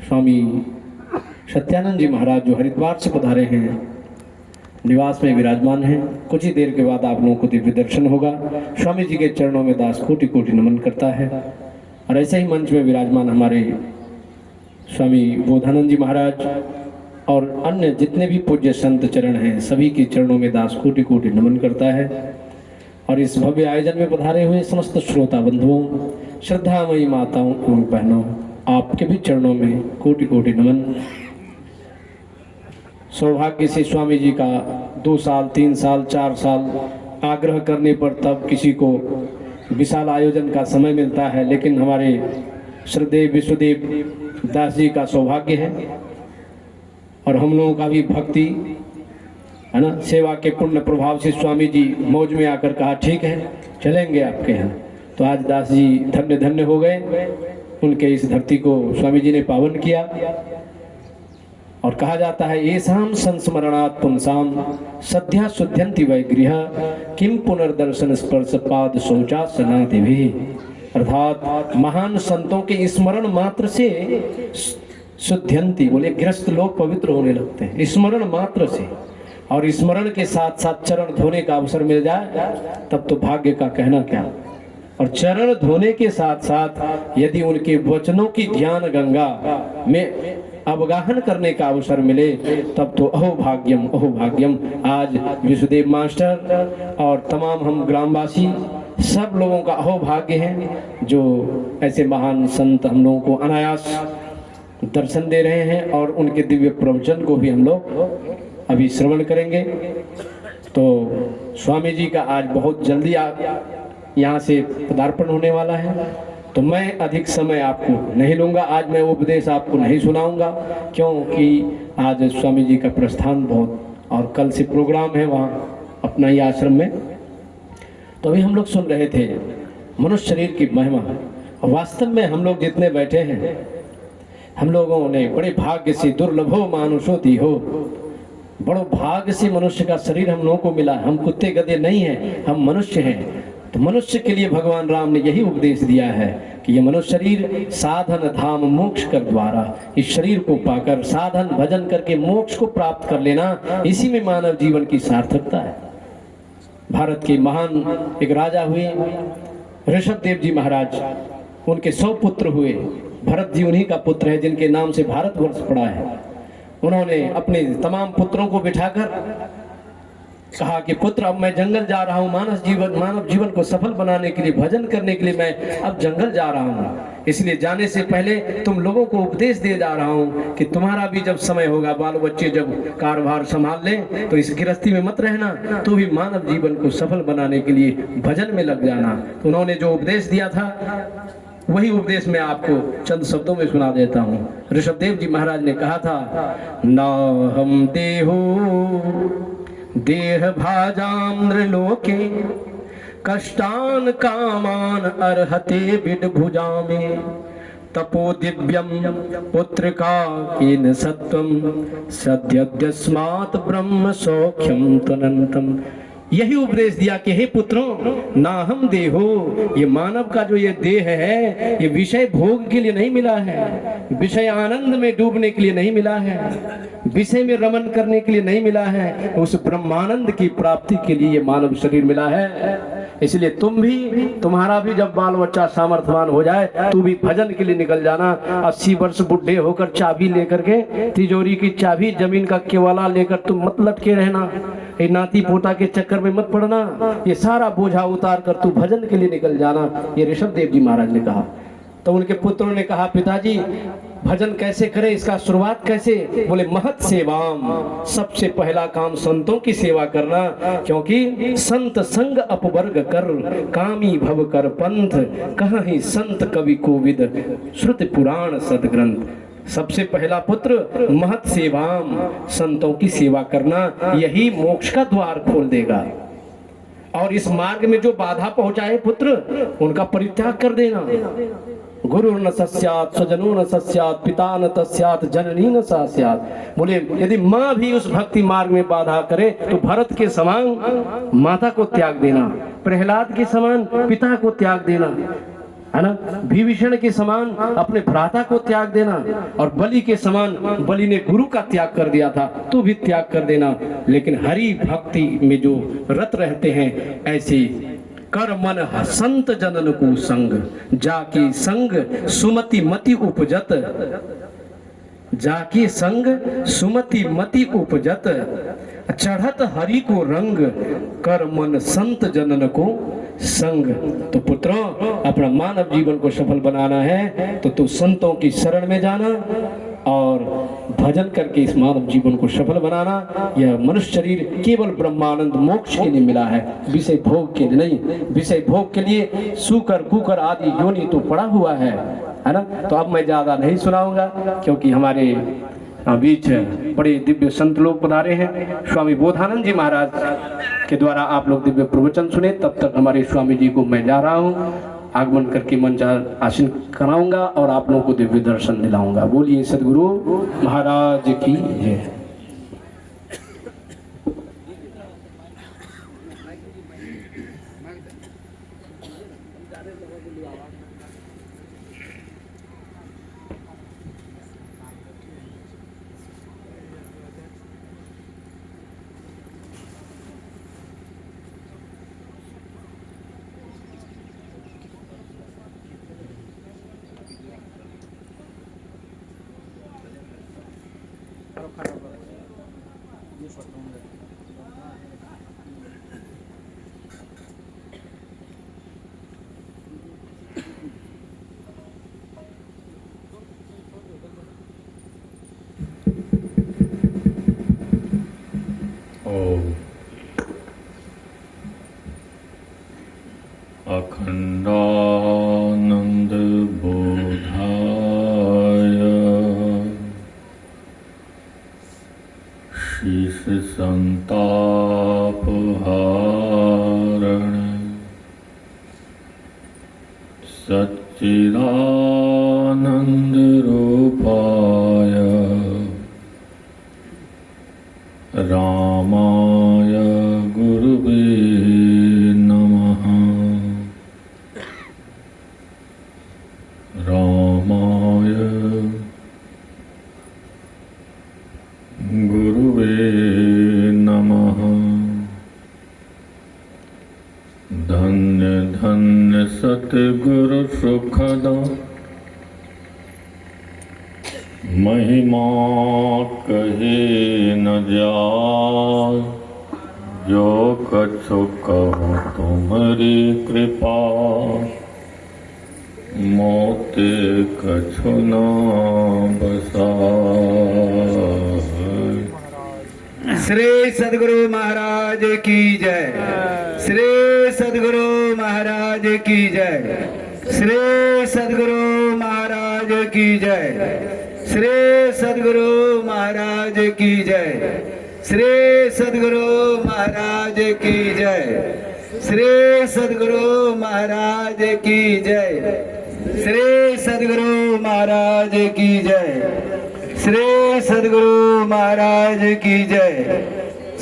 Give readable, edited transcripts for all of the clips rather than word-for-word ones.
स्वामी सत्यानंद जी महाराज जो हरिद्वार से पधारे हैं, निवास में विराजमान हैं। कुछ ही देर के बाद आप लोगों को दिव्य दर्शन होगा। स्वामी जी के चरणों में दास कोटि कोटि नमन करता है। और ऐसे ही मंच में विराजमान हमारे स्वामी बोधानंद जी महाराज और अन्य जितने भी पूज्य संत चरण हैं, सभी के चरणों में दास कोटि कोटि नमन करता है। और इस भव्य आयोजन में पधारे हुए समस्त श्रोता बंधुओं, श्रद्धामयी माताओं एवं बहनों, आपके भी चरणों में कोटि कोटि नमन। सौभाग्य से स्वामी जी का 2 साल 3 साल 4 साल आग्रह करने पर तब किसी को विशाल आयोजन का समय मिलता है, लेकिन हमारे श्रद्धेय विश्वदेव दास जी का सौभाग्य है और हम लोगों का भी भक्ति है ना, सेवा के पुण्य प्रभाव से स्वामी जी मौज में आकर कहा ठीक है चलेंगे आपके यहाँ। तो आज दास जी धन्य धन्य हो गए। उनके इस धरती को स्वामी जी ने पावन किया। और कहा जाता है येषां संस्मरणात् पुंसां सद्या शुद्ध्यन्ति वै गृहा किम पुनर्दर्शन स्पर्श पाद शौचासनादिभिः। अर्थात महान संतों के स्मरण मात्र से शुद्ध्यन्ति, बोले गृहस्थ लोग पवित्र होने लगते हैं स्मरण मात्र से। और स्मरण के साथ साथ चरण धोने का अवसर मिल जाए तब तो भाग्य का कहना क्या। और चरण धोने के साथ साथ यदि उनके वचनों की ज्ञान गंगा में अवगाहन करने का अवसर मिले तब तो अहो भाग्यम अहो भाग्यम। आज विश्वदेव मास्टर और तमाम हम ग्रामवासी सब लोगों का अहो भाग्य है जो ऐसे महान संत हम लोगों को अनायास दर्शन दे रहे हैं। और उनके दिव्य प्रवचन को भी हम लोग अभी श्रवण करेंगे। तो स्वामी जी का आज बहुत जल्दी यहाँ से पदार्पण होने वाला है, तो मैं अधिक समय आपको नहीं लूँगा। आज मैं उपदेश आपको नहीं सुनाऊंगा क्योंकि आज स्वामी जी का प्रस्थान बहुत, और कल से प्रोग्राम है वहाँ अपना ही आश्रम में। तो अभी हम लोग सुन रहे थे मनुष्य शरीर की महिमा। और वास्तव में हम लोग जितने बैठे हैं, हम लोगों ने बड़े भाग्य से, दुर्लभो मानुषो दीहो, बड़ो भाग्य से मनुष्य का शरीर हम लोगों को मिला। हम कुत्ते गधे नहीं हैं, हम मनुष्य हैं। तो मनुष्य के लिए भगवान राम ने यही उपदेश दिया है कि ये मनुष्य शरीर साधन धाम मोक्ष कर द्वारा, इस शरीर को पाकर साधन भजन करके मोक्ष को प्राप्त कर लेना, इसी में मानव जीवन की सार्थकता है। भारत के महान एक राजा हुए ऋषभ देव जी महाराज, उनके 100 पुत्र हुए। भरत जी उन्हीं का पुत्र है जिनके नाम से भारतवर्ष पड़ा है। उन्होंने अपने तमाम पुत्रों को बिठाकर कहा कि पुत्र अब मैं जंगल जा रहा हूँ, मानव जीवन को सफल बनाने के लिए, भजन करने के लिए मैं अब जंगल जा रहा हूँ। इसलिए जाने से पहले तुम लोगों को उपदेश दे जा रहा हूँ कि तुम्हारा भी जब समय होगा, बाल बच्चे जब कारभार संभाल लें, तो इस गृहस्थी में मत रहना, तो भी मानव जीवन को सफल बनाने के लिए भजन में लग जाना। तो उन्होंने जो उपदेश दिया था वही उपदेश मैं आपको चंद शब्दों में सुना देता हूँ। ऋषभदेव जी महाराज ने कहा था, ना हम देहो देह भाजाम्र लोके कष्टान कामान अर्हते विड भुजा में तपो दिव्यम पुत्र का केन सत्वम सद्यस्मात् ब्रह्म सौख्यम तनंतम। यही उपदेश दिया कि हे पुत्रों, ना हम देहो, ये मानव का जो ये देह है ये विषय भोग के लिए नहीं मिला है, विषय आनंद में डूबने के लिए नहीं मिला है, विषय में रमन करने के लिए नहीं मिला है, उस ब्रह्मानंद की प्राप्ति के लिए ये मानव शरीर मिला है। इसलिए तुम भी, तुम्हारा भी जब बाल बच्चा सामर्थ्यवान हो जाए तू भी भजन के लिए निकल जाना। 80 वर्ष बुढ़े होकर चाबी लेकर के, तिजोरी की चाबी, जमीन का केवाला लेकर तुम मत लटके रहना, ये नाती पोता के चक्कर में मत पड़ना, ये सारा बोझा उतार कर तू भजन के लिए निकल जाना। ये ऋषभदेव जी महाराज ने कहा। तो उनके पुत्रों ने कहा, पिताजी भजन कैसे करें, इसका शुरुआत कैसे? बोले महत सेवाम, सबसे पहला काम संतों की सेवा करना, क्योंकि संत संग अपवर्ग कर कामी भव कर पंथ कहाँ ही संत कवि कोविद श्रुति पुराण सदग्रंथ। सबसे पहला पुत्र महत सेवाम, संतों की सेवा करना, यही मोक्ष का द्वार खोल देगा। और इस मार्ग में जो बाधा पहुंचाए पुत्र, उनका परित्याग कर देना। गुरु न सस्यात स्वजनो न सस्यात पिता न तस्यात जननी न सस्यात। बोले यदि माँ भी उस भक्ति मार्ग में बाधा करे तो भरत के समान माता को त्याग देना, प्रहलाद के समान पिता को त्याग देना, है ना। विभीषण के समान अपने भ्राता को त्याग देना, और बलि के समान, बलि ने गुरु का त्याग कर दिया था, तू भी त्याग कर देना। लेकिन हरि भक्ति में जो रत रहते हैं, ऐसे कर मन संत जनन को संग, जाकी संग सुमति मति उपजत, जाकी संग सुमति मति उपजत, चढ़त हरि को रंग, कर मन संत जनन को संग। तो पुत्रों, अपना मानव जीवन को सफल बनाना है तो तू संतों की शरण में जाना और भजन करके इस मानव जीवन को सफल बनाना। यह मनुष्य शरीर केवल ब्रह्मानंद मोक्ष के लिए मिला है, विषय भोग के लिए नहीं। विषय भोग के लिए सूकर कुकर आदि योनि तो पड़ा हुआ है ना। तो अब मैं ज्यादा नहीं सुनाऊंगा, क्योंकि हमारे बीच बड़े दिव्य संत लोग पधारे हैं। स्वामी बोधानंद जी महाराज के द्वारा आप लोग दिव्य प्रवचन सुने। तब तक हमारे स्वामी जी को मैं जा रहा हूँ, आगमन करके मंचार आसन कराऊंगा और आप लोगों को दिव्य दर्शन दिलाऊंगा। बोलिए सदगुरु महाराज की जय। अखंडानंद बोधाय शीश संतापहारण सच्चिदानंद रूपाय रामाय गुरुवे नमः। रामाय गुरुवे नमः। धन्य धन्य सतगुरु सुखद महिमा कहे न जाय, जो कछु कहो तुम्हारी कृपा, मोते कछु न बसाय। श्री सद्गुरु महाराज की जय। श्री सद्गुरु महाराज की जय। श्री सद्गुरु महाराज की जय। श्री सद्गुरु महाराज की जय। श्री सद्गुरु महाराज की जय। श्री सद्गुरु महाराज की जय। श्री सद्गुरु महाराज की जय। श्री सद्गुरु महाराज की जय।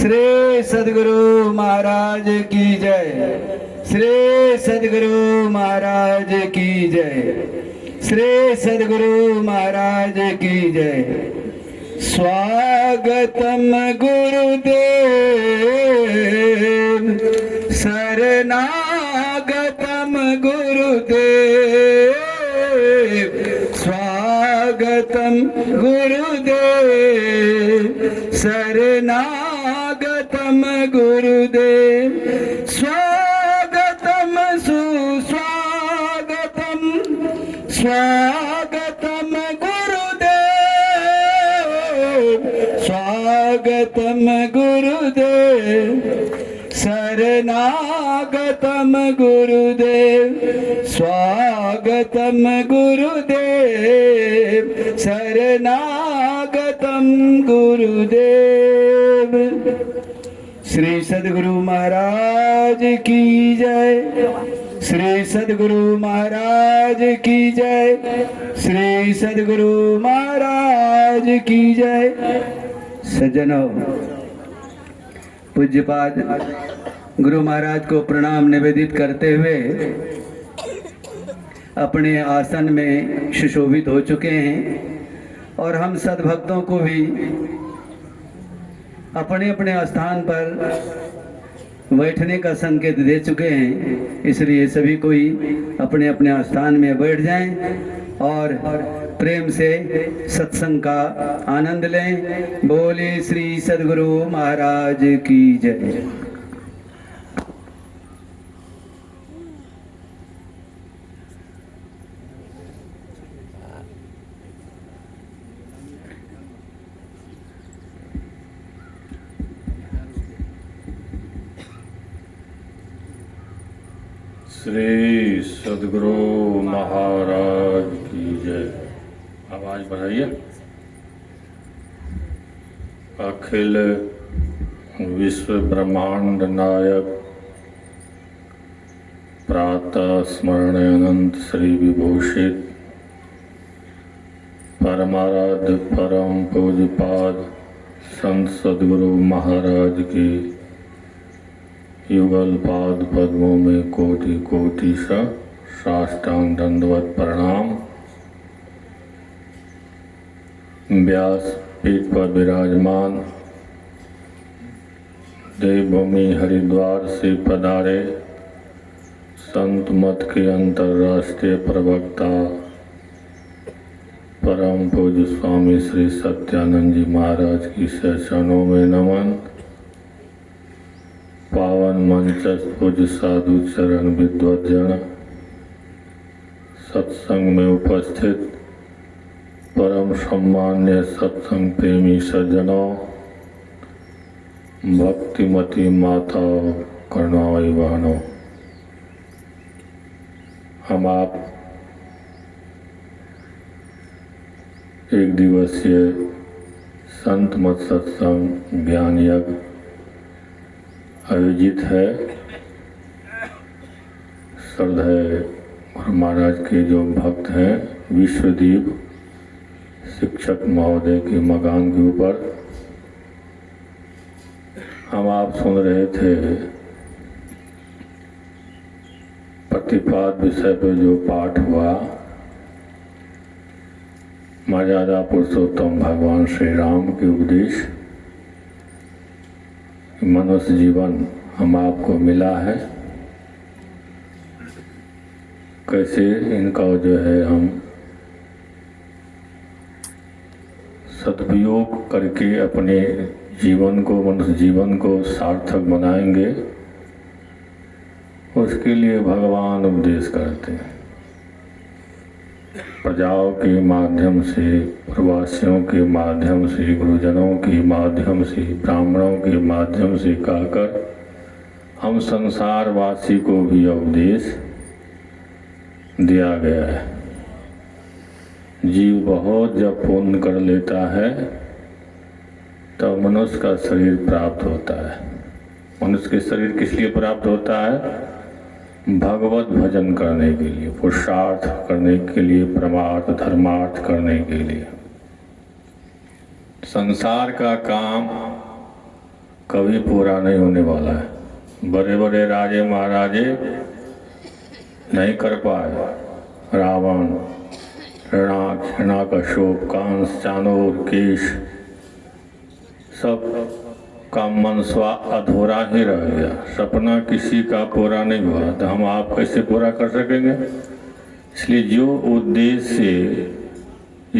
श्री सद्गुरु महाराज की जय। श्री सद्गुरु महाराज की जय। श्री सद्गुरु महाराज की जय। स्वागतम गुरुदेव, शरणागतम गुरुदेव, स्वागतम गुरुदेव, शरणागतम गुरुदेव, स्वागतम सुस्वागतम, स्वागतम गुरुदेव, स्वागतम गुरुदेव, शरणागतम गुरुदेव, स्वागतम गुरुदेव, शरणागतम गुरुदेव। श्री सद्गुरु महाराज की जय। श्री सद्गुरु महाराज की जय। श्री सद्गुरु महाराज की जय। सज्जनों, पूज्यपाद गुरु महाराज को प्रणाम निवेदित करते हुए अपने आसन में सुशोभित हो चुके हैं और हम सद्भक्तों को भी अपने अपने स्थान पर बैठने का संकेत दे चुके हैं। इसलिए सभी कोई अपने अपने स्थान में बैठ जाएं और प्रेम से सत्संग का आनंद लें। बोले श्री सद्गुरु महाराज की जय। श्री सद्गुरु महाराज की जय। आवाज बढ़ाइए। अखिल विश्व ब्रह्मांड नायक प्रातः स्मरण अनंत श्री विभूषित परमाराध्य परम पूज्यपाद संत सद्गुरु महाराज की युगल पाद पद्मों में कोटि कोटि सा साष्टांग दंडवत प्रणाम। व्यास पीठ पर विराजमान देवभूमि हरिद्वार से पधारे संत मत के अंतर्राष्ट्रीय प्रवक्ता परम पूज्य स्वामी श्री सत्यानंद जी महाराज की चरणों में नमन। पावन मंचस्थ पूज्य साधु चरण विद्वज्जन, सत्संग में उपस्थित परम सम्मान्य सत्संग प्रेमी सज्जनों, भक्तिमती माताओं, करुणामयी बहनों, हम आप एक दिवसीय संत मत सत्संग ज्ञान यज्ञ आयोजित है। श्रद्धेय गुरु महाराज के जो भक्त हैं विश्वदीप शिक्षक महोदय के मकान के ऊपर हम आप सुन रहे थे प्रतिपाद विषय पर जो पाठ हुआ। मर्यादा पुरुषोत्तम भगवान श्री राम के उपदेश। मनुष्य जीवन हम आपको मिला है, कैसे इनका जो है हम सदुपयोग करके अपने जीवन को, मनुष्य जीवन को सार्थक बनाएंगे, उसके लिए भगवान उपदेश करते हैं। प्रजाओं के माध्यम से, प्रवासियों के माध्यम से, गुरुजनों के माध्यम से, ब्राह्मणों के माध्यम से कहकर हम संसारवासी को भी उपदेश दिया गया है। जीव बहुत जब पुण्य कर लेता है तब मनुष्य का शरीर प्राप्त होता है। मनुष्य के शरीर किस लिए प्राप्त होता है? भगवत भजन करने के लिए, पुरुषार्थ करने के लिए, परमार्थ धर्मार्थ करने के लिए। संसार का काम कभी पूरा नहीं होने वाला है। बड़े बड़े राजे महाराजे नहीं कर पाए। रावण, हिरण्याकश्यप, कंस, चाणूर, केश, सब का मनस्वा अधूरा ही रह गया। सपना किसी का पूरा नहीं हुआ तो हम आप कैसे पूरा कर सकेंगे? इसलिए जो उद्देश्य से,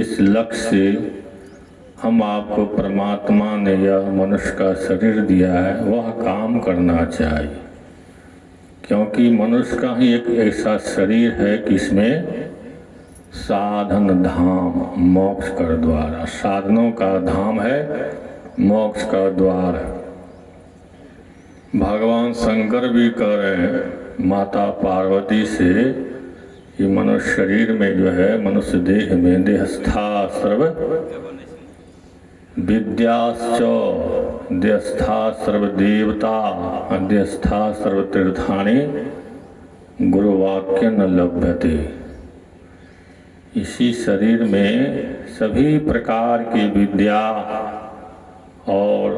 इस लक्ष्य से हम आपको परमात्मा ने यह मनुष्य का शरीर दिया है, वह काम करना चाहिए। क्योंकि मनुष्य का ही एक ऐसा शरीर है कि इसमें साधन धाम, मोक्ष का द्वार, साधनों का धाम है, मोक्ष का द्वार है। भगवान शंकर भी कह रहे हैं माता पार्वती से कि मनुष्य शरीर में जो है, मनुष्य देह में देहस्था सर्व विद्याश्च देहस्था सर्व देवता देहस्था सर्व तीर्थानि गुरुवाक्य न लभ्यते। इसी शरीर में सभी प्रकार की विद्या और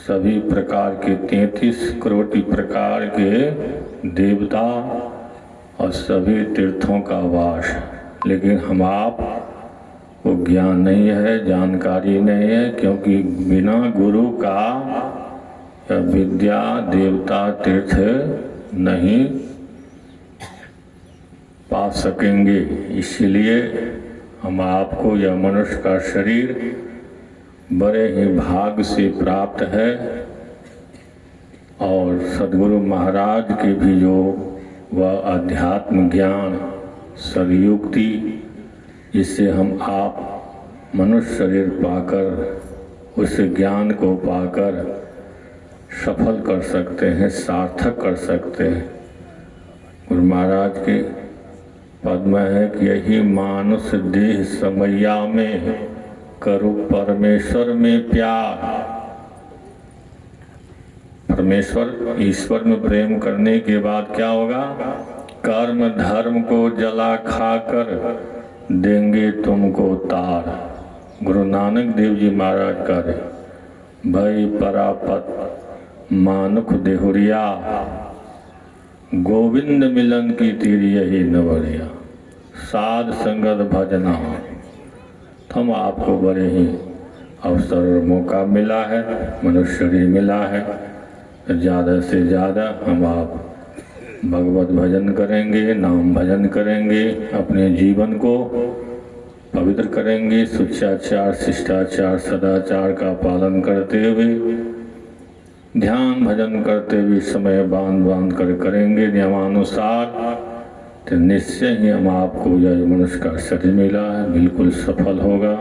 सभी प्रकार के 33 करोड़ प्रकार के देवता और सभी तीर्थों का वास, लेकिन हम आप को ज्ञान नहीं है, जानकारी नहीं है, क्योंकि बिना गुरु का विद्या देवता तीर्थ नहीं पा सकेंगे। इसलिए हम आपको यह मनुष्य का शरीर बड़े ही भाग्य से प्राप्त है, और सद्गुरु महाराज के भी जो वह अध्यात्म ज्ञान सदयुक्ति, जिससे हम आप मनुष्य शरीर पाकर उस ज्ञान को पाकर सफल कर सकते हैं, सार्थक कर सकते हैं। गुरु महाराज के पद में है कि यही मानुष देह समैया में करो परमेश्वर में प्यार। परमेश्वर ईश्वर में प्रेम करने के बाद क्या होगा? कर्म धर्म को जला खाकर देंगे तुमको तार। गुरु नानक देव जी महाराज का भई परापत मानुख देहुरिया, गोविंद मिलन की तीर यही नवरिया, साध संगत भजना। हम आपको बड़े ही अवसर और मौका मिला है, मनुष्य शरीर मिला है, ज़्यादा से ज़्यादा हम आप भगवत भजन करेंगे, नाम भजन करेंगे, अपने जीवन को पवित्र करेंगे, शिष्टाचार शिष्टाचार सदाचार का पालन करते हुए, ध्यान भजन करते हुए समय बांध बांध कर करेंगे नियमानुसार, तो निश्चय ही हम आपको यह मनुष्य का शरीर मिला है बिल्कुल सफल होगा,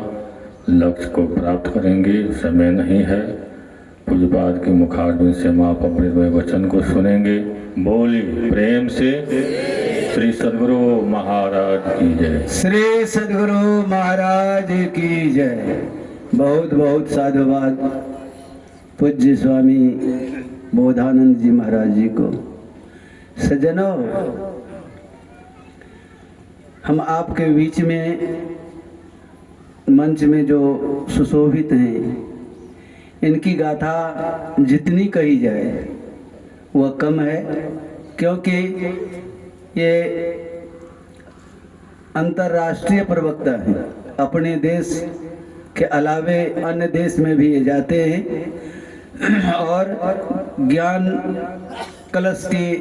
लक्ष्य को प्राप्त करेंगे। समय नहीं है, पूज्यपाद के मुखारबिंद से हम आप अपने वचन को सुनेंगे। बोलिए प्रेम से श्री सद्गुरु महाराज की जय। श्री सद्गुरु महाराज की जय। बहुत बहुत साधुवाद पूज्य स्वामी बोधानंद जी महाराज जी को। सज्जनों, हम आपके बीच में मंच में जो सुशोभित हैं, इनकी गाथा जितनी कही जाए वह कम है, क्योंकि ये अंतर्राष्ट्रीय प्रवक्ता हैं। अपने देश के अलावे अन्य देश में भी ये जाते हैं और ज्ञान कलश की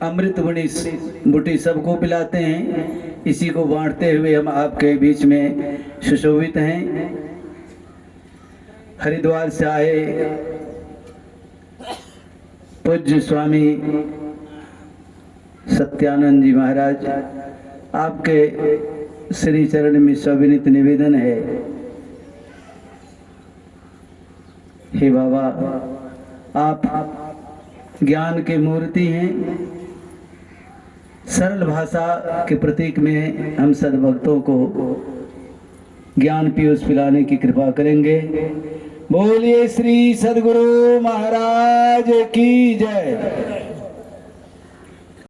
अमृत बुटी सबको पिलाते हैं। इसी को बांटते हुए हम आपके बीच में सुशोभित हैं। हरिद्वार से आए पूज्य स्वामी सत्यानंद जी महाराज, आपके श्री चरण में सविनीत निवेदन है, हे बाबा, आप ज्ञान के मूर्ति हैं। सरल भाषा के प्रतीक में हम सद्भक्तों को ज्ञान पीयूष पिलाने की कृपा करेंगे। बोलिए श्री सद्गुरु महाराज की जय।